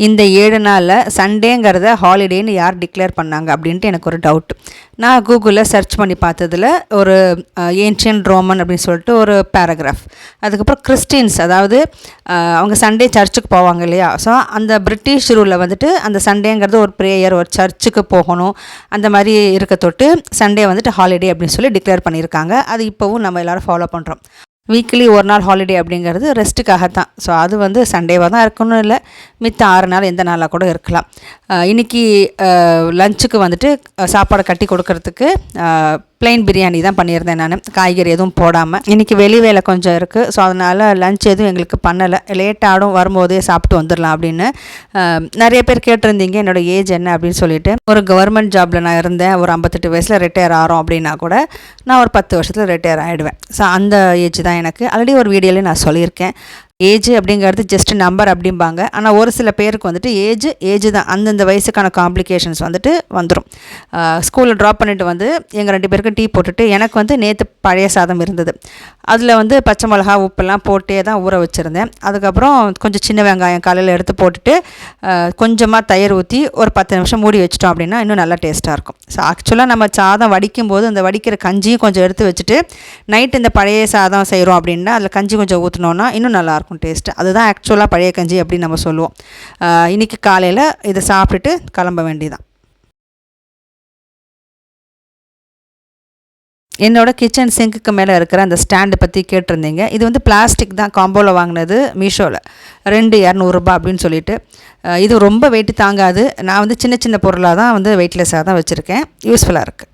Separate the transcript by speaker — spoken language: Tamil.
Speaker 1: இந்த 7 நாளில் சண்டேங்கிறத ஹாலிடேன்னு யார் டிக்ளேர் பண்ணாங்க அப்படின்ட்டு எனக்கு ஒரு டவுட். நான் கூகுளில் சர்ச் பண்ணி பார்த்ததில் ஒரு ஏன்ஷியன் ரோமன் அப்படின்னு சொல்லிட்டு ஒரு பேராகிராஃப், அதுக்கப்புறம் கிறிஸ்டின்ஸ், அதாவது அவங்க சண்டே சர்ச்சுக்கு போவாங்க இல்லையா, ஸோ அந்த பிரிட்டிஷ் ரூலில் வந்துட்டு அந்த சண்டேங்கிறது ஒரு ப்ரேயர், ஒரு சர்ச்சுக்கு போகணும், அந்த மாதிரி இருக்க தொட்டு சண்டே வந்துட்டு ஹாலிடே அப்படின்னு சொல்லி டிக்ளேர் பண்ணியிருக்காங்க. அது இப்போவும் நம்ம எல்லோரும் ஃபாலோ பண்ணுறோம். வீக்லி ஒரு நாள் ஹாலிடே அப்படிங்கிறது ரெஸ்ட்டுக்காக தான். ஸோ அது வந்து சண்டேவாக தான் இருக்கணும் இல்லை, மித்த 6 நாள் எந்த நாளாக கூட இருக்கலாம். இன்றைக்கி லஞ்சுக்கு வந்துட்டு சாப்பாடு கட்டி கொடுக்கறதுக்கு ப்ளைன் பிரியாணி தான் பண்ணியிருந்தேன் நான், காய்கறி எதுவும் போடாமல். இன்றைக்கி வெளி வேலை கொஞ்சம் இருக்குது, ஸோ அதனால் லஞ்ச் எதுவும் எங்களுக்கு பண்ணலை. லேட்டாகிடும், வரும்போதே சாப்பிட்டு வந்துடலாம் அப்படின்னு. நிறைய பேர் கேட்டிருந்தீங்க என்னோடய ஏஜ் என்ன அப்படின்னு சொல்லிட்டு. ஒரு கவர்மெண்ட் ஜாபில் நான் இருந்தேன், ஒரு 58 வயசில் ரிட்டையர் ஆகிறோம் அப்படின்னா கூட நான் ஒரு 10 வருஷத்தில் ரிட்டையர் ஆகிடுவேன். ஸோ அந்த ஏஜ் தான் எனக்கு. ஆல்ரெடி ஒரு வீடியோலேயே நான் சொல்லியிருக்கேன். ஏஜ் அப்படிங்கிறது ஜஸ்ட் நம்பர் அப்படிம்பாங்க. ஆனால் ஒரு சில பேருக்கு வந்துட்டு ஏஜ் தான், அந்தந்த வயசுக்கான காம்ப்ளிகேஷன்ஸ் வந்துட்டு வந்துடும். ஸ்கூலில் ட்ராப் பண்ணிவிட்டு வந்து எங்கள் 2 பேருக்கும் டீ போட்டுட்டு, எனக்கு வந்து நேற்று பழைய சாதம் இருந்தது, அதில் வந்து பச்சை மிளகா உப்பெல்லாம் போட்டே தான் ஊற வச்சுருந்தேன். அதுக்கப்புறம் கொஞ்சம் சின்ன வெங்காயம் காலையில் எடுத்து போட்டுட்டு கொஞ்சமாக தயிர் ஊற்றி ஒரு 10 நிமிஷம் மூடி வச்சிட்டோம் அப்படின்னா இன்னும் நல்லா டேஸ்ட்டாக இருக்கும். ஸோ ஆக்சுவலாக நம்ம சாதம் வடிக்கும் போது அந்த வடிக்கிற கஞ்சியும் கொஞ்சம் எடுத்து வச்சுட்டு நைட்டு இந்த பழைய சாதம் செய்கிறோம் அப்படின்னா அதில் கஞ்சி கொஞ்சம் ஊற்றினோன்னா இன்னும் நல்லாயிருக்கும் டேஸ்ட்டு. அதுதான் ஆக்சுவலாக பழைய கஞ்சி அப்படின்னு நம்ம சொல்லுவோம். இன்றைக்கி காலையில் இதை சாப்பிட்டுட்டு கிளம்ப வேண்டியதான். என்னோடய கிச்சன் சிங்க்குக்கு மேலே இருக்கிற அந்த ஸ்டாண்டு பற்றி கேட்டிருந்தீங்க. இது வந்து பிளாஸ்டிக் தான், காம்போவில் வாங்கினது மீஷோவில், 2,200 அப்படின்னு சொல்லிட்டு. இது ரொம்ப வெயிட்டு தாங்காது. நான் வந்து சின்ன சின்ன பொருளாக தான் வந்து வெயிட்லெஸ்ஸாக தான் வச்சுருக்கேன். யூஸ்ஃபுல்லாக இருக்குது.